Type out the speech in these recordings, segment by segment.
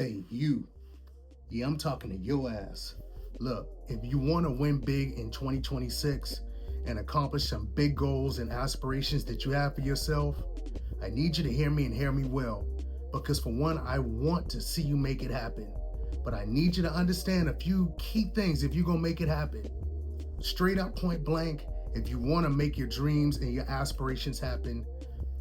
Hey, you. Yeah, I'm talking to your ass. Look, if you want to win big in 2026 and accomplish some big goals and aspirations that you have for yourself, I need you to hear me and hear me well. Because for one, I want to see you make it happen. But I need you to understand a few key things if you're going to make it happen. Straight up, point blank, if you want to make your dreams and your aspirations happen,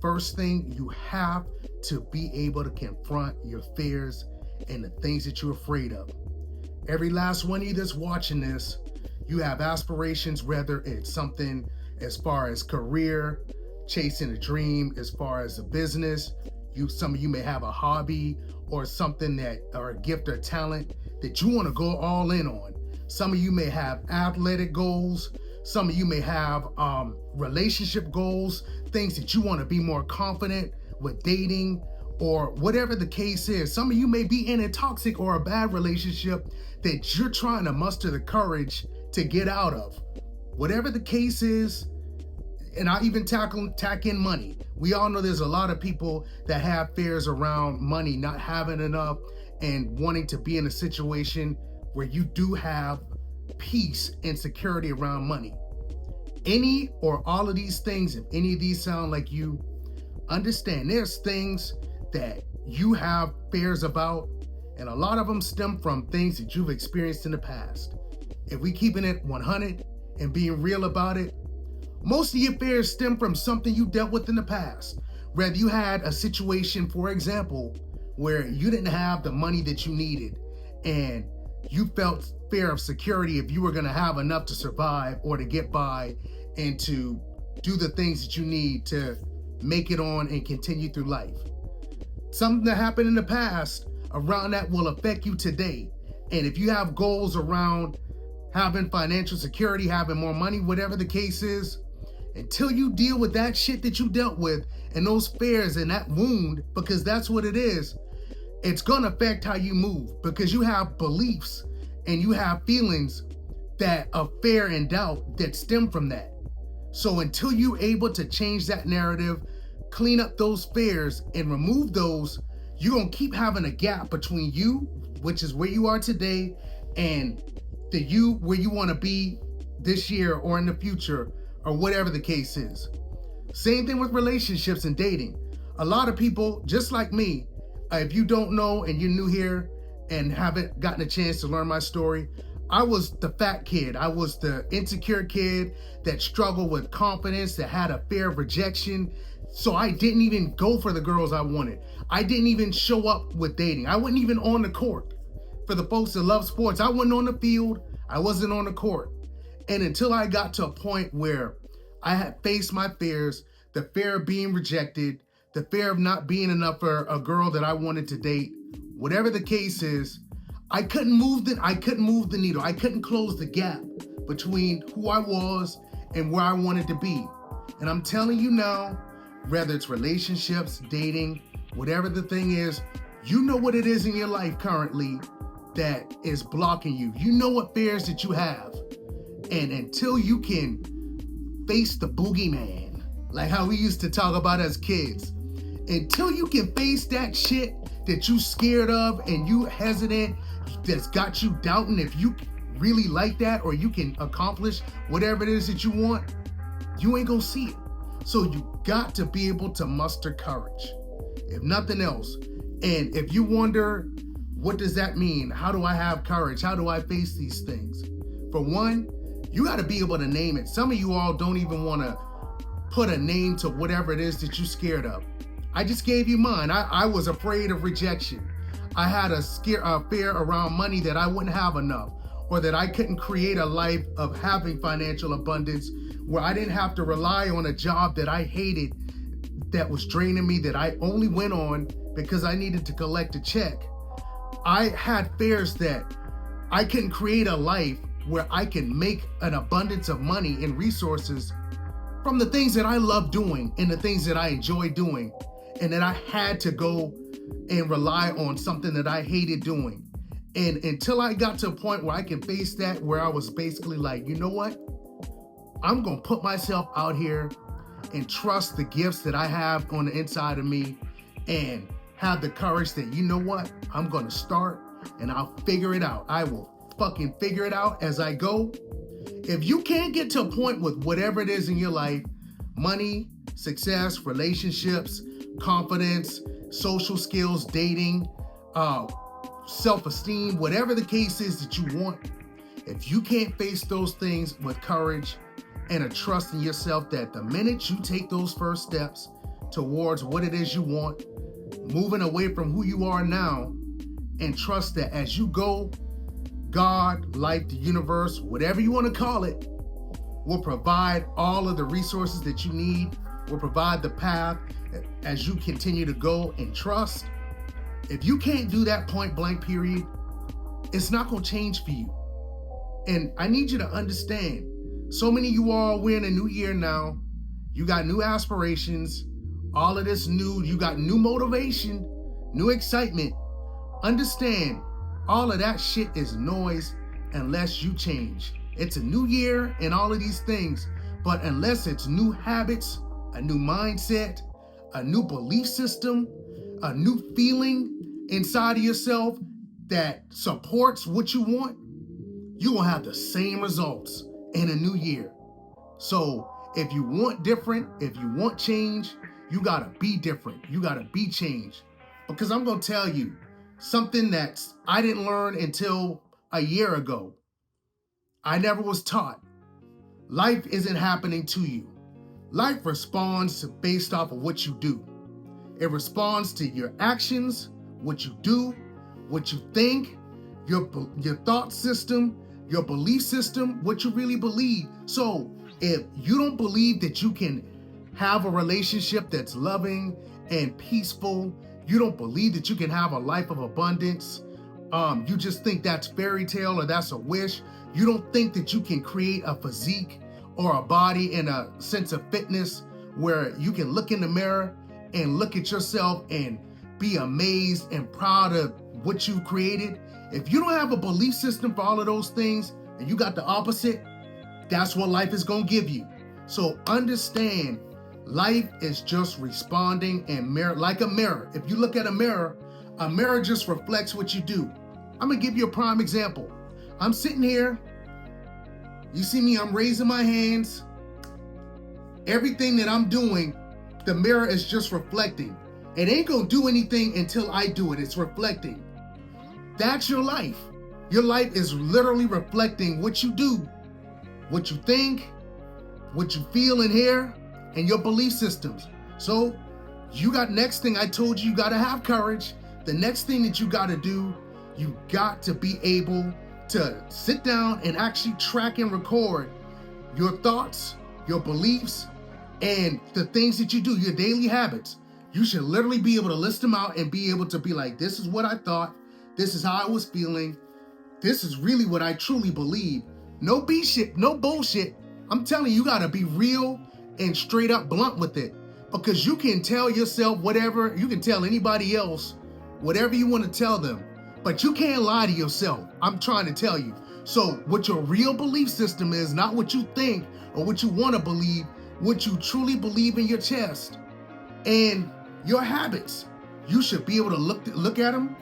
first thing, you have to be able to confront your fears and the things that you're afraid of. Every last one of you that's watching this, you have aspirations, whether it's something as far as career, chasing a dream, as far as a business. Some of you may have a hobby or something or a gift or talent that you want to go all in on. Some of you may have athletic goals. Some of you may have relationship goals, things that you want to be more confident with dating or whatever the case is. Some of you may be in a toxic or a bad relationship that you're trying to muster the courage to get out of. Whatever the case is, and I even tack in money. We all know there's a lot of people that have fears around money, not having enough and wanting to be in a situation where you do have peace and security around money. Any or all of these things, if any of these sound like you, understand there's things that you have fears about, and a lot of them stem from things that you've experienced in the past. If we keeping it 100 and being real about it, most of your fears stem from something you dealt with in the past. Whether you had a situation, for example, where you didn't have the money that you needed and you felt fear of security if you were going to have enough to survive or to get by and to do the things that you need to make it on and continue through life. Something that happened in the past around that will affect you today. And if you have goals around having financial security, having more money, whatever the case is, until you deal with that shit that you dealt with and those fears and that wound, because that's what it is, it's going to affect how you move because you have beliefs and you have feelings that of fear and doubt that stem from that. So until you're able to change that narrative, clean up those fears and remove those, you're going to keep having a gap between you, which is where you are today, and the you where you want to be this year or in the future or whatever the case is. Same thing with relationships and dating. A lot of people, just like me, if you don't know and you're new here and haven't gotten a chance to learn my story, I was the fat kid. I was the insecure kid that struggled with confidence, that had a fear of rejection. So I didn't even go for the girls I wanted. I didn't even show up with dating. I wasn't even on the court. For the folks that love sports, I wasn't on the field. I wasn't on the court. And until I got to a point where I had faced my fears, the fear of being rejected, the fear of not being enough for a girl that I wanted to date, whatever the case is, I couldn't move the needle. I couldn't close the gap between who I was and where I wanted to be. And I'm telling you now, whether it's relationships, dating, whatever the thing is, you know what it is in your life currently that is blocking you. You know what fears that you have. And until you can face the boogeyman, like how we used to talk about as kids, until you can face that shit that you scared of and you hesitant, that's got you doubting if you really like that or you can accomplish whatever it is that you want, you ain't gonna see it. So you got to be able to muster courage, if nothing else. And if you wonder, what does that mean? How do I have courage? How do I face these things? For one, you got to be able to name it. Some of you all don't even want to put a name to whatever it is that you're scared of. I just gave you mine. I was afraid of rejection. I had a fear around money that I wouldn't have enough, or that I couldn't create a life of having financial abundance where I didn't have to rely on a job that I hated, that was draining me, that I only went on because I needed to collect a check. I had fears that I couldn't create a life where I can make an abundance of money and resources from the things that I love doing and the things that I enjoy doing, and that I had to go and rely on something that I hated doing. And until I got to a point where I can face that, where I was basically like, you know what? I'm going to put myself out here and trust the gifts that I have on the inside of me and have the courage that, you know what, I'm going to start and I'll figure it out. I will fucking figure it out as I go. If you can't get to a point with whatever it is in your life, money, success, relationships, confidence, social skills, dating, self-esteem, whatever the case is that you want, if you can't face those things with courage and a trust in yourself that the minute you take those first steps towards what it is you want, moving away from who you are now, and trust that as you go, God, life, the universe, whatever you want to call it, will provide all of the resources that you need, will provide the path as you continue to go and trust. If you can't do that point blank period, it's not going to change for you. And I need you to understand, so many of you all, we're in a new year now. You got new aspirations, all of this new, you got new motivation, new excitement. Understand, all of that shit is noise unless you change. It's a new year and all of these things, but unless it's new habits, a new mindset, a new belief system, a new feeling inside of yourself that supports what you want, you will have the same results in a new year. So if you want different, if you want change, you gotta be different. You gotta be changed. Because I'm gonna tell you something that I didn't learn until a year ago. I never was taught. Life isn't happening to you. Life responds based off of what you do. It responds to your actions, what you do, what you think, your thought system, your belief system, what you really believe. So if you don't believe that you can have a relationship that's loving and peaceful, you don't believe that you can have a life of abundance, you just think that's fairy tale or that's a wish, you don't think that you can create a physique or a body and a sense of fitness where you can look in the mirror and look at yourself and be amazed and proud of what you created. If you don't have a belief system for all of those things and you got the opposite, that's what life is going to give you. So understand, life is just responding and mirror, like a mirror. If you look at a mirror just reflects what you do. I'm going to give you a prime example. I'm sitting here. You see me, I'm raising my hands. Everything that I'm doing, the mirror is just reflecting. It ain't going to do anything until I do it. It's reflecting. That's your life. Your life is literally reflecting what you do, what you think, what you feel and hear, and your belief systems. So you got, next thing I told you, you got to have courage. The next thing that you got to do, you got to be able to sit down and actually track and record your thoughts, your beliefs, and the things that you do, your daily habits. You should literally be able to list them out and be able to be like, this is what I thought. This is how I was feeling. This is really what I truly believe. No shit, no bullshit. I'm telling you, you gotta be real and straight up blunt with it, because you can tell yourself whatever, you can tell anybody else whatever you want to tell them, but you can't lie to yourself. I'm trying to tell you. So what your real belief system is, not what you think or what you want to believe, what you truly believe in your chest, and your habits. You should be able to look at them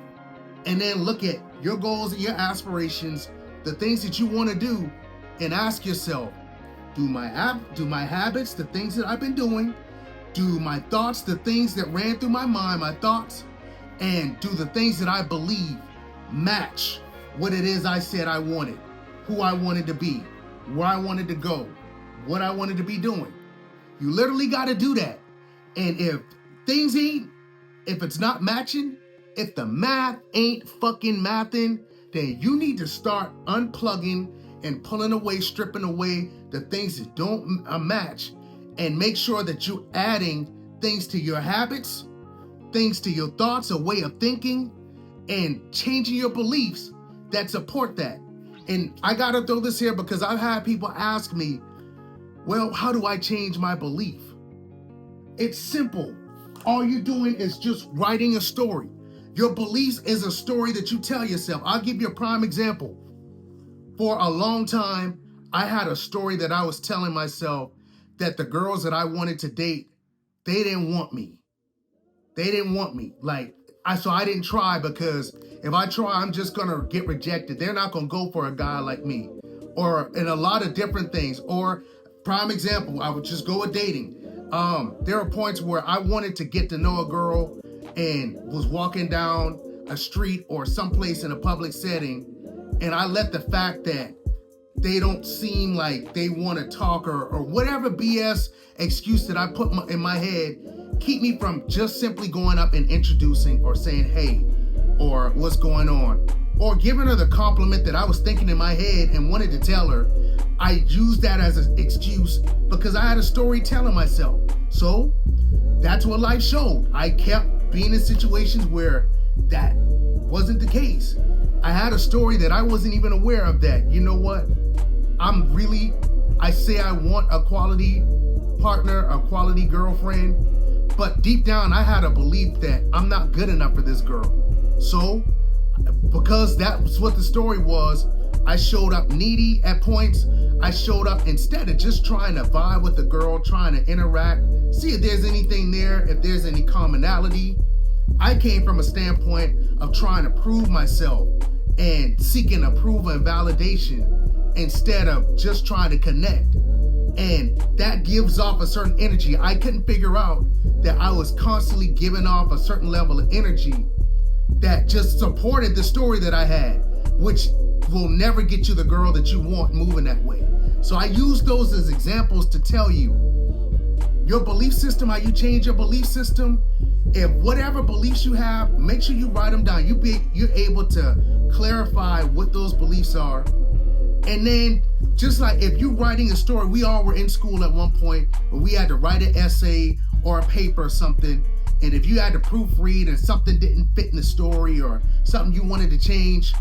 and then look at your goals and your aspirations, the things that you want to do, and ask yourself, do my habits, the things that I've been doing, do my thoughts, the things that ran through my mind, my thoughts, and do the things that I believe match what it is I said I wanted, who I wanted to be, where I wanted to go, what I wanted to be doing. You literally got to do that. And if it's not matching, if the math ain't fucking mathing, then you need to start unplugging and pulling away, stripping away the things that don't match, and make sure that you're adding things to your habits, things to your thoughts, a way of thinking, and changing your beliefs that support that. And I gotta throw this here because I've had people ask me, well, how do I change my belief? It's simple. All you're doing is just writing a story. Your beliefs is a story that you tell yourself. I'll give you a prime example. For a long time, I had a story that I was telling myself that the girls that I wanted to date, they didn't want me. They didn't want me. Like, I didn't try, because if I try, I'm just gonna get rejected. They're not gonna go for a guy like me, or in a lot of different things. Or prime example, I would just go with dating. There are points where I wanted to get to know a girl and was walking down a street or someplace in a public setting, and I let the fact that they don't seem like they want to talk, or whatever BS excuse that I put in my head, keep me from just simply going up and introducing or saying, hey, or what's going on, or giving her the compliment that I was thinking in my head and wanted to tell her. I used that as an excuse because I had a story telling myself. So that's what life showed. I kept being in situations where that wasn't the case. I had a story that I wasn't even aware of, that, you know what? I say I want a quality partner, a quality girlfriend, but deep down I had a belief that I'm not good enough for this girl. So, because that's what the story was, I showed up needy at points. I showed up instead of just trying to vibe with the girl, trying to interact, see if there's anything there, if there's any commonality. I came from a standpoint of trying to prove myself and seeking approval and validation instead of just trying to connect. And that gives off a certain energy. I couldn't figure out that I was constantly giving off a certain level of energy that just supported the story that I had, which will never get you the girl that you want moving that way. So I use those as examples to tell you your belief system, how you change your belief system. If whatever beliefs you have, make sure you write them down. You're able to clarify what those beliefs are. And then, just like if you're writing a story, we all were in school at one point where we had to write an essay or a paper or something. And if you had to proofread and something didn't fit in the story or something you wanted to change,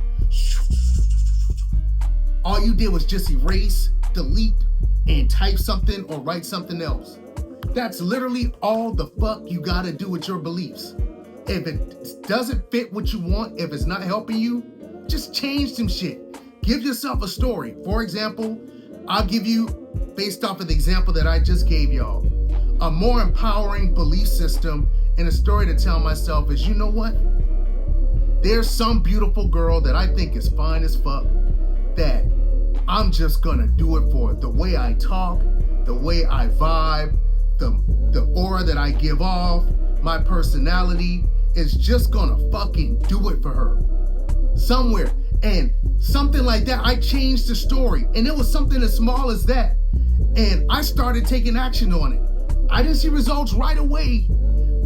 all you did was just erase, delete, and type something or write something else. That's literally all the fuck you gotta do with your beliefs. If it doesn't fit what you want, if it's not helping you, just change some shit. Give yourself a story. For example, I'll give you, based off of the example that I just gave y'all, a more empowering belief system and a story to tell myself is, you know what? There's some beautiful girl that I think is fine as fuck that I'm just gonna do it for the way I talk, the way I vibe, the aura that I give off, my personality is just gonna fucking do it for her. Somewhere. And something like that, I changed the story. And it was something as small as that. And I started taking action on it. I didn't see results right away.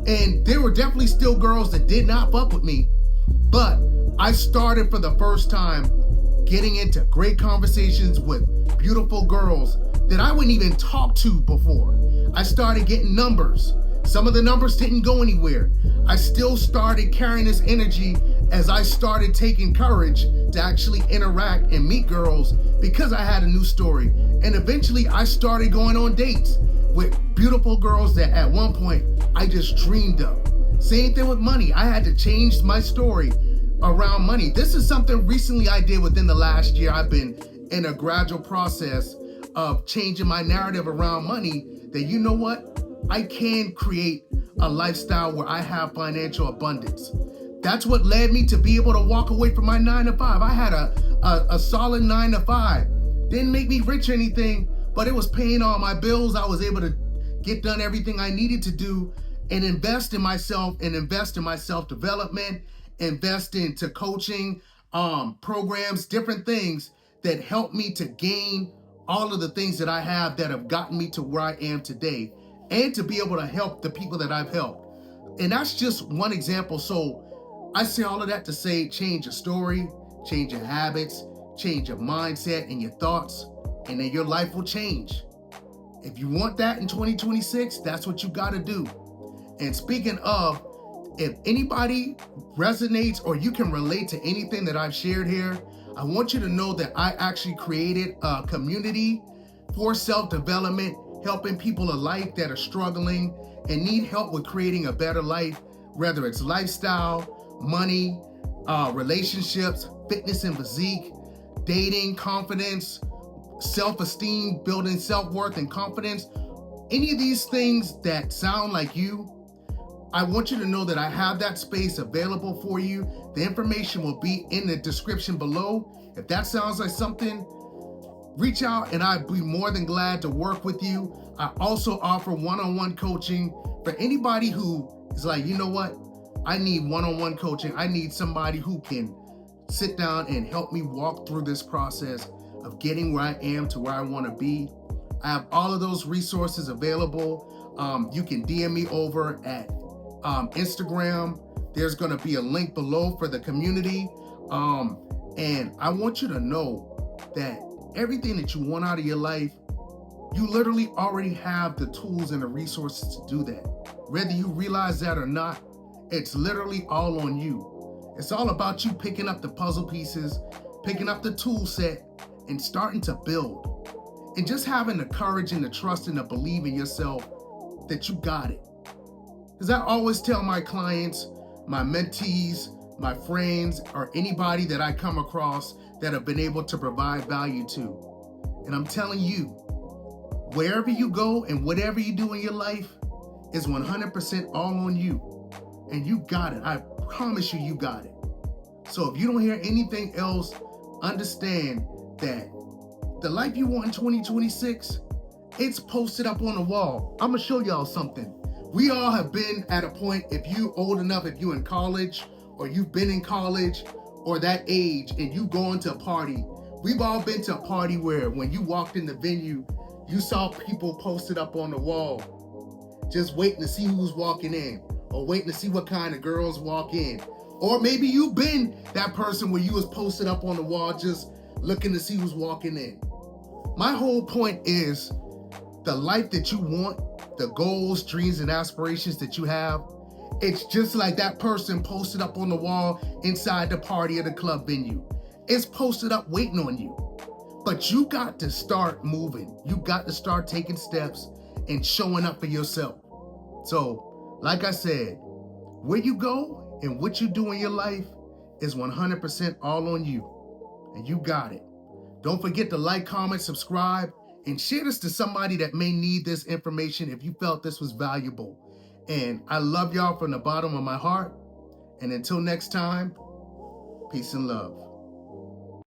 And there were definitely still girls that did not fuck with me. But I started for the first time getting into great conversations with beautiful girls that I wouldn't even talk to before. I started getting numbers. Some of the numbers didn't go anywhere. I still started carrying this energy as I started taking courage to actually interact and meet girls because I had a new story. And eventually I started going on dates with beautiful girls that at one point I just dreamed of. Same thing with money. I had to change my story around money. This is something recently I did within the last year. I've been in a gradual process of changing my narrative around money, that you know what? I can create a lifestyle where I have financial abundance. That's what led me to be able to walk away from my 9-to-5. I had a solid 9-to-5. Didn't make me rich or anything, but it was paying all my bills. I was able to get done everything I needed to do and invest in myself and invest in my self-development, invest into coaching, programs, different things that help me to gain all of the things that I have that have gotten me to where I am today, and to be able to help the people that I've helped. And that's just one example. So I say all of that to say, change your story, change your habits, change your mindset and your thoughts, and then your life will change. If you want that in 2026, that's what you got to do. And speaking of, if anybody resonates or you can relate to anything that I've shared here, I want you to know that I actually created a community for self-development, helping people alike that are struggling and need help with creating a better life, whether it's lifestyle, money, relationships, fitness and physique, dating, confidence, self-esteem, building self-worth and confidence. Any of these things that sound like you, I want you to know that I have that space available for you. The information will be in the description below. If that sounds like something, reach out and I'd be more than glad to work with you. I also offer one-on-one coaching for anybody who is like, you know what? I need one-on-one coaching. I need somebody who can sit down and help me walk through this process of getting where I am to where I want to be. I have all of those resources available. You can DM me over at Instagram. There's going to be a link below for the community. And I want you to know that everything that you want out of your life, you literally already have the tools and the resources to do that. Whether you realize that or not, it's literally all on you. It's all about you picking up the puzzle pieces, picking up the tool set, and starting to build. And just having the courage and the trust and the belief in yourself that you got it. Because I always tell my clients, my mentees, my friends, or anybody that I come across that have been able to provide value to. And I'm telling you, wherever you go and whatever you do in your life is 100% all on you. And you got it. I promise you, you got it. So if you don't hear anything else, understand that the life you want in 2026, it's posted up on the wall. I'm gonna show y'all something. We all have been at a point, if you old enough, if you in college, or you've been in college, or that age, and you going to a party. We've all been to a party where when you walked in the venue, you saw people posted up on the wall, just waiting to see who's walking in, or waiting to see what kind of girls walk in. Or maybe you've been that person where you was posted up on the wall, just looking to see who's walking in. My whole point is the life that you want, the goals, dreams, and aspirations that you have, it's just like that person posted up on the wall inside the party or the club venue. It's posted up waiting on you. But you got to start moving. You got to start taking steps and showing up for yourself. So, like I said, where you go and what you do in your life is 100% all on you. And you got it. Don't forget to like, comment, subscribe, and share this to somebody that may need this information if you felt this was valuable. And I love y'all from the bottom of my heart. And until next time, peace and love.